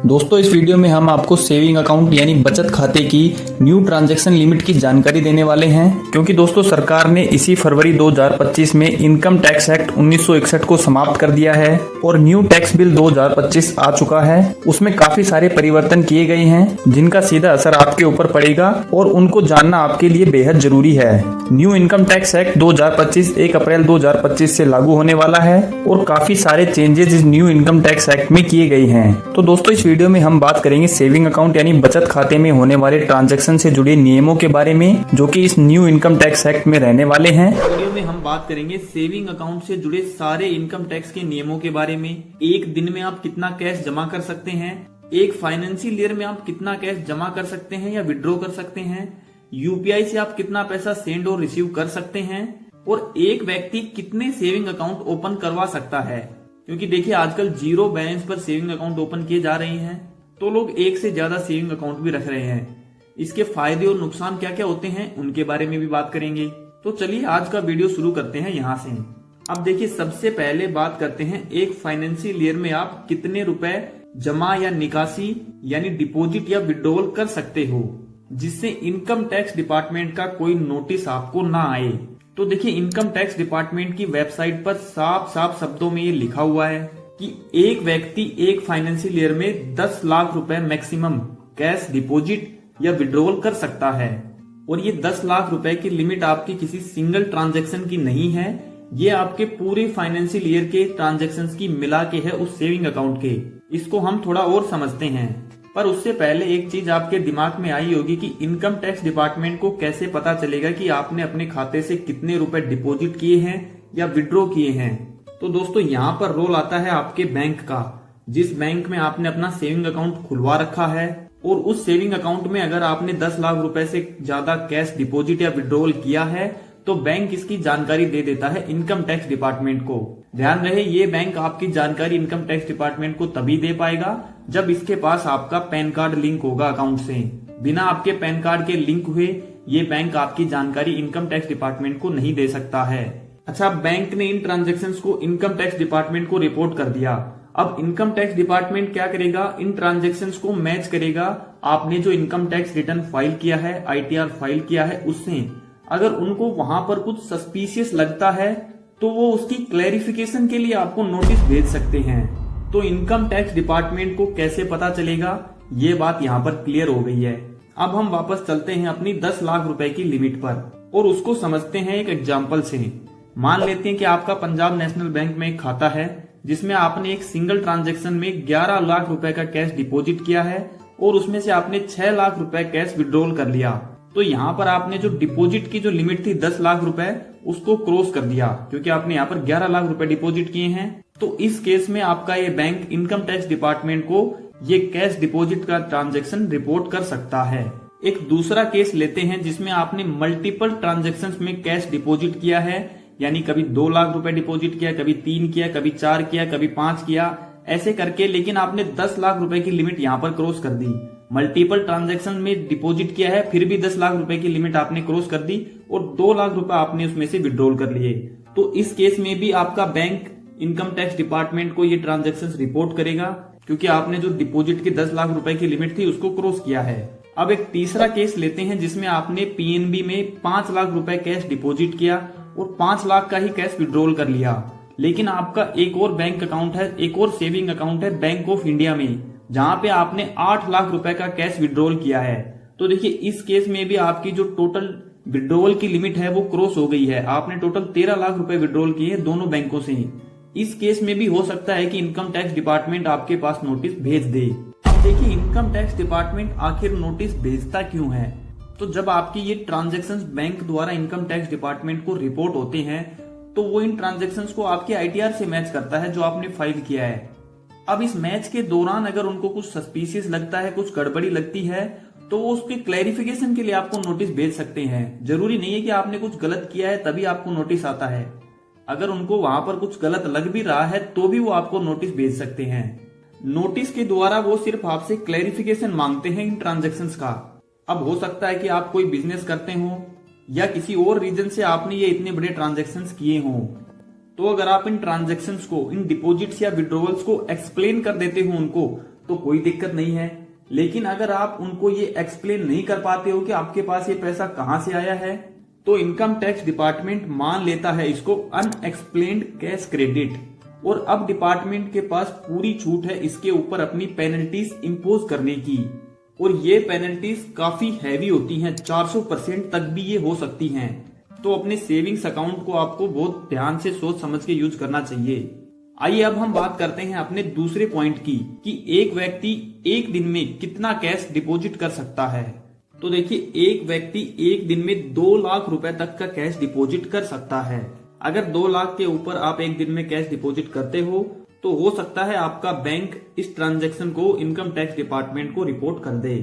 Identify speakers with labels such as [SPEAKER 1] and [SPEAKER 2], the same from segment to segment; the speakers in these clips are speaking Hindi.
[SPEAKER 1] दोस्तों इस वीडियो में हम आपको सेविंग अकाउंट यानी बचत खाते की न्यू ट्रांजैक्शन लिमिट की जानकारी देने वाले हैं, क्योंकि दोस्तों सरकार ने इसी फरवरी 2025 में इनकम टैक्स एक्ट 1961 को समाप्त कर दिया है और न्यू टैक्स बिल 2025 आ चुका है। उसमें काफी सारे परिवर्तन किए गए हैं जिनका सीधा असर आपके ऊपर पड़ेगा और उनको जानना आपके लिए बेहद जरूरी है। न्यू इनकम टैक्स एक्ट 2025 1 अप्रैल 2025 से लागू होने वाला है और काफी सारे चेंजेस इस न्यू इनकम टैक्स एक्ट में किए गए हैं। तो दोस्तों इस वीडियो में हम बात करेंगे सेविंग अकाउंट यानी बचत खाते में होने वाले ट्रांजैक्शन से जुड़े नियमों के बारे में, जो कि इस न्यू इनकम टैक्स एक्ट में रहने वाले हैं।
[SPEAKER 2] वीडियो में हम बात करेंगे सेविंग अकाउंट से जुड़े सारे इनकम टैक्स के नियमों के बारे में। एक दिन में आप कितना कैश जमा कर सकते हैं, एक फाइनेंशियल ईयर में आप कितना कैश जमा कर सकते हैं या विड्रॉ कर सकते हैं, यूपीआई से आप कितना पैसा सेंड और रिसीव कर सकते हैं, और एक व्यक्ति कितने सेविंग अकाउंट ओपन करवा सकता है। क्योंकि देखिए आजकल जीरो बैलेंस पर सेविंग अकाउंट ओपन किए जा रहे हैं, तो लोग एक से ज्यादा सेविंग अकाउंट भी रख रहे हैं। इसके फायदे और नुकसान क्या क्या होते हैं उनके बारे में भी बात करेंगे। तो चलिए आज का वीडियो शुरू करते हैं यहाँ से। अब देखिए सबसे पहले बात करते हैं एक फाइनेंशियल ईयर में आप कितने रुपए जमा या निकासी यानी डिपॉजिट या विड्रॉल कर सकते हो, जिससे इनकम टैक्स डिपार्टमेंट का कोई नोटिस आपको ना आए। तो देखिए इनकम टैक्स डिपार्टमेंट की वेबसाइट पर साफ साफ शब्दों में ये लिखा हुआ है कि एक व्यक्ति एक फाइनेंशियल ईयर में 10 लाख रुपए मैक्सिमम कैश डिपॉजिट या विड्रॉल कर सकता है। और ये 10 लाख रुपए की लिमिट आपकी किसी सिंगल ट्रांजैक्शन की नहीं है, ये आपके पूरे फाइनेंशियल ईयर के ट्रांजैक्शंस की मिला के है उस सेविंग अकाउंट के। इसको हम थोड़ा और समझते हैं, पर उससे पहले एक चीज आपके दिमाग में आई होगी कि इनकम टैक्स डिपार्टमेंट को कैसे पता चलेगा कि आपने अपने खाते से कितने रुपए डिपॉजिट किए हैं या विड्रॉ किए हैं। तो दोस्तों यहाँ पर रोल आता है आपके बैंक का। जिस बैंक में आपने अपना सेविंग अकाउंट खुलवा रखा है और उस सेविंग अकाउंट में अगर आपने 10 लाख रुपए से ज्यादा कैश डिपॉजिट या विड्रॉल किया है तो बैंक इसकी जानकारी दे देता है इनकम टैक्स डिपार्टमेंट को। ध्यान रहे ये बैंक आपकी जानकारी इनकम टैक्स डिपार्टमेंट को तभी दे पाएगा जब इसके पास आपका पैन कार्ड लिंक होगा अकाउंट से। बिना आपके पैन कार्ड के लिंक हुए ये बैंक आपकी जानकारी इनकम टैक्स डिपार्टमेंट को नहीं दे सकता है। अच्छा, बैंक ने इन ट्रांजैक्शंस को इनकम टैक्स डिपार्टमेंट को रिपोर्ट कर दिया। अब इनकम टैक्स डिपार्टमेंट क्या करेगा, इन ट्रांजैक्शंस को मैच करेगा आपने जो इनकम टैक्स रिटर्न फाइल किया है, आईटीआर फाइल किया है उससे। अगर उनको वहां पर कुछ सस्पिशियस लगता है तो वो उसकी क्लैरिफिकेशन के लिए आपको नोटिस भेज सकते हैं। तो इनकम टैक्स डिपार्टमेंट को कैसे पता चलेगा, ये बात यहाँ पर क्लियर हो गई है। अब हम वापस चलते हैं अपनी 10 लाख रुपए की लिमिट पर और उसको समझते हैं एक एग्जाम्पल से। मान लेते हैं कि आपका पंजाब नेशनल बैंक में एक खाता है जिसमें आपने एक सिंगल ट्रांजैक्शन में 11 लाख रुपए का कैश डिपॉजिट किया है और उसमें से आपने 6 लाख रुपए कैश विड्रॉल कर लिया। तो यहाँ पर आपने जो डिपॉजिट की जो लिमिट थी 10 लाख रुपए उसको क्रॉस कर दिया, क्योंकि आपने यहाँ पर 11 लाख रुपए डिपॉजिट किए हैं। तो इस केस में आपका ये बैंक इनकम टैक्स डिपार्टमेंट को ये कैश डिपॉजिट का ट्रांजैक्शन रिपोर्ट कर सकता है। एक दूसरा केस लेते हैं जिसमें आपने मल्टीपल ट्रांजैक्शंस में कैश डिपॉजिट किया है, यानी कभी 2 लाख रुपए डिपॉजिट किया, कभी 3 किया, कभी 4 किया, कभी 5 किया, ऐसे करके, लेकिन आपने 10 लाख रुपए की लिमिट यहाँ पर क्रॉस कर दी। मल्टीपल ट्रांजैक्शन में डिपॉजिट किया है फिर भी 10 लाख रुपए की लिमिट आपने क्रॉस कर दी और 2 लाख रुपए आपने उसमें से विड्रॉल कर लिए। तो इस केस में भी आपका बैंक इनकम टैक्स डिपार्टमेंट को ये ट्रांजैक्शंस रिपोर्ट करेगा, क्योंकि आपने जो डिपॉजिट की 10 लाख रुपए की लिमिट थी उसको क्रॉस किया है। अब एक तीसरा केस लेते हैं जिसमें आपने पीएनबी में 5 लाख रुपए कैश डिपॉजिट किया और 5 लाख का ही कैश विड्रॉल कर लिया, लेकिन आपका एक और बैंक अकाउंट है, एक और सेविंग अकाउंट है बैंक ऑफ इंडिया में, जहां पे आपने 8 लाख रुपए का कैश विड्रॉल किया है। तो देखिए इस केस में भी आपकी जो टोटल विड्रॉल की लिमिट है वो क्रॉस हो गई है। आपने टोटल 13 लाख रुपए विड्रॉल किए दोनों बैंकों से। इस केस में भी हो सकता है कि इनकम टैक्स डिपार्टमेंट आपके पास नोटिस भेज दे। अब देखिए इनकम टैक्स डिपार्टमेंट आखिर नोटिस भेजता क्यों है। तो जब आपकी ये ट्रांजेक्शन्स बैंक द्वारा इनकम टैक्स डिपार्टमेंट को रिपोर्ट होते हैं तो वो इन ट्रांजेक्शन्स को आपके आईटीआर से मैच करता है जो आपने फाइल किया है। अब इस मैच के दौरान अगर उनको कुछ सस्पिशियस लगता है, कुछ गड़बड़ी लगती है, तो वो उसके क्लैरिफिकेशन के लिए आपको नोटिस भेज सकते हैं। जरूरी नहीं है कि आपने कुछ गलत किया है तभी आपको नोटिस आता है। अगर उनको वहां पर कुछ गलत लग भी रहा है तो भी वो आपको नोटिस भेज सकते हैं। नोटिस के द्वारा वो सिर्फ आपसे क्लैरिफिकेशन मांगते हैं इन ट्रांजैक्शंस का। अब हो सकता है कि आप कोई बिजनेस करते हो या किसी और रीजन से आपने ये इतने बड़े ट्रांजैक्शंस किए हों, तो अगर आप इन ट्रांजैक्शंस को, इन डिपॉजिट्स या विड्रॉवल्स को एक्सप्लेन कर देते हो उनको, तो कोई दिक्कत नहीं है। लेकिन अगर आप उनको ये एक्सप्लेन नहीं कर पाते हो कि आपके पास ये पैसा कहां से आया है, तो इनकम टैक्स डिपार्टमेंट मान लेता है इसको अनएक्सप्लेन्ड कैश क्रेडिट, और अब डिपार्टमेंट के पास पूरी छूट है इसके ऊपर अपनी पेनल्टीज इंपोज करने की। और ये पेनल्टीज काफी हैवी होती हैं, 400% तक भी ये हो सकती हैं। तो अपने सेविंग्स अकाउंट को आपको बहुत ध्यान से सोच समझ के यूज करना चाहिए। आइए अब हम बात करते हैं अपने दूसरे पॉइंट की कि एक व्यक्ति एक दिन में कितना कैश डिपॉजिट कर सकता है। तो देखिए, एक व्यक्ति एक दिन में 2 लाख रुपए तक का कैश डिपॉजिट कर सकता है। अगर 2 लाख के ऊपर आप एक दिन में कैश डिपॉजिट करते हो सकता है आपका बैंक इस ट्रांजैक्शन को इनकम टैक्स डिपार्टमेंट को रिपोर्ट कर दे।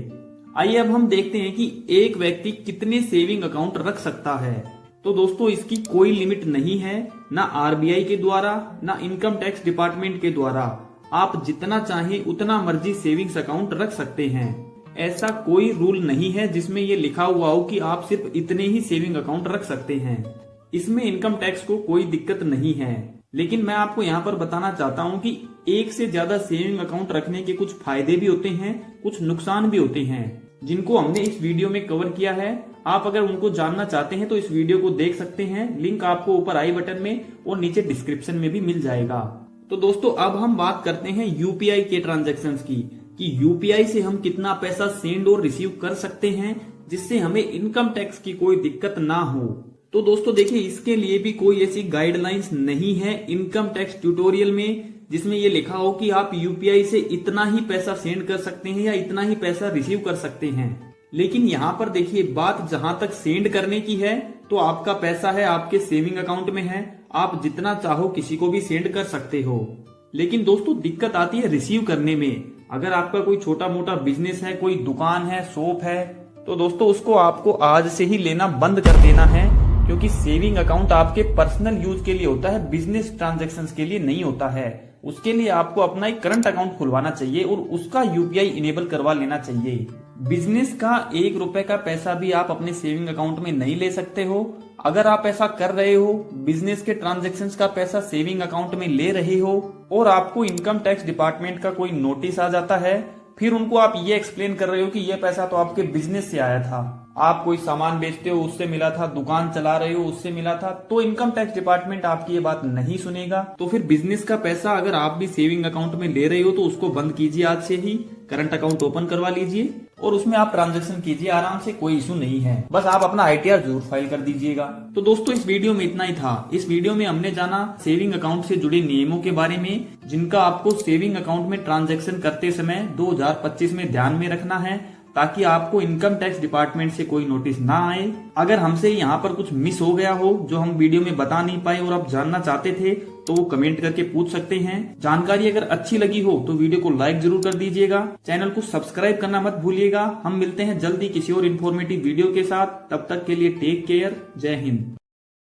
[SPEAKER 2] आइए अब हम देखते हैं कि एक व्यक्ति कितने सेविंग अकाउंट रख सकता है। तो दोस्तों, इसकी कोई लिमिट नहीं है, ना आरबीआई के द्वारा ना इनकम टैक्स डिपार्टमेंट के द्वारा। आप जितना चाहें उतना मर्जी सेविंग्स अकाउंट रख सकते हैं। ऐसा कोई रूल नहीं है जिसमें ये लिखा हुआ हो कि आप सिर्फ इतने ही सेविंग अकाउंट रख सकते हैं। इसमें इनकम टैक्स को कोई दिक्कत नहीं है। लेकिन मैं आपको यहाँ पर बताना चाहता हूँ कि एक से ज्यादा सेविंग अकाउंट रखने के कुछ फायदे भी होते हैं, कुछ नुकसान भी होते हैं, जिनको हमने इस वीडियो में कवर किया है। आप अगर उनको जानना चाहते हैं तो इस वीडियो को देख सकते हैं, लिंक आपको ऊपर आई बटन में और नीचे डिस्क्रिप्शन में भी मिल जाएगा। तो दोस्तों, अब हम बात करते हैं यूपीआई के ट्रांजैक्शंस की, कि यूपीआई से हम कितना पैसा सेंड और रिसीव कर सकते हैं जिससे हमें इनकम टैक्स की कोई दिक्कत ना हो। तो दोस्तों देखिए, इसके लिए भी कोई ऐसी गाइडलाइंस नहीं है इनकम टैक्स ट्यूटोरियल में जिसमें ये लिखा हो कि आप यूपीआई से इतना ही पैसा सेंड कर सकते हैं या इतना ही पैसा रिसीव कर सकते हैं। लेकिन यहाँ पर देखिए, बात जहां तक सेंड करने की है तो आपका पैसा है, आपके सेविंग अकाउंट में है, आप जितना चाहो किसी को भी सेंड कर सकते हो। लेकिन दोस्तों, दिक्कत आती है रिसीव करने में। अगर आपका कोई छोटा मोटा बिजनेस है, कोई दुकान है, शॉप है, तो दोस्तों उसको आपको आज से ही लेना बंद कर देना है, क्योंकि सेविंग अकाउंट आपके पर्सनल यूज के लिए होता है, बिजनेस ट्रांजैक्शंस के लिए नहीं होता है। उसके लिए आपको अपना एक करंट अकाउंट खुलवाना चाहिए और उसका यूपीआई इनेबल करवा लेना चाहिए। बिजनेस का 1 रुपए का पैसा भी आप अपने सेविंग अकाउंट में नहीं ले सकते हो। अगर आप ऐसा कर रहे हो, बिजनेस के ट्रांजैक्शंस का पैसा सेविंग अकाउंट में ले रहे हो और आपको इनकम टैक्स डिपार्टमेंट का कोई नोटिस आ जाता है, फिर उनको आप ये एक्सप्लेन कर रहे हो कि ये पैसा तो आपके बिजनेस से आया था, आप कोई सामान बेचते हो उससे मिला था, दुकान चला रहे हो उससे मिला था, तो इनकम टैक्स डिपार्टमेंट आपकी ये बात नहीं सुनेगा। तो फिर बिजनेस का पैसा अगर आप भी सेविंग अकाउंट में ले रहे हो तो उसको बंद कीजिए, आज से ही करंट अकाउंट ओपन करवा लीजिए और उसमें आप ट्रांजैक्शन कीजिए आराम से, कोई इशू नहीं है। बस आप अपना आईटीआर जरूर फाइल कर दीजिएगा। तो दोस्तों, इस वीडियो में इतना ही था। इस वीडियो में हमने जाना सेविंग अकाउंट से जुड़े नियमों के बारे में, जिनका आपको सेविंग अकाउंट में ट्रांजैक्शन करते समय 2025 में ध्यान में रखना है, ताकि आपको इनकम टैक्स डिपार्टमेंट से कोई नोटिस ना आए। अगर हमसे यहाँ पर कुछ मिस हो गया हो जो हम वीडियो में बता नहीं पाए और आप जानना चाहते थे, तो वो कमेंट करके पूछ सकते हैं। जानकारी अगर अच्छी लगी हो तो वीडियो को लाइक जरूर कर दीजिएगा, चैनल को सब्सक्राइब करना मत भूलिएगा। हम मिलते हैं जल्दी किसी और इन्फॉर्मेटिव वीडियो के साथ, तब तक के लिए टेक केयर, जय हिंद।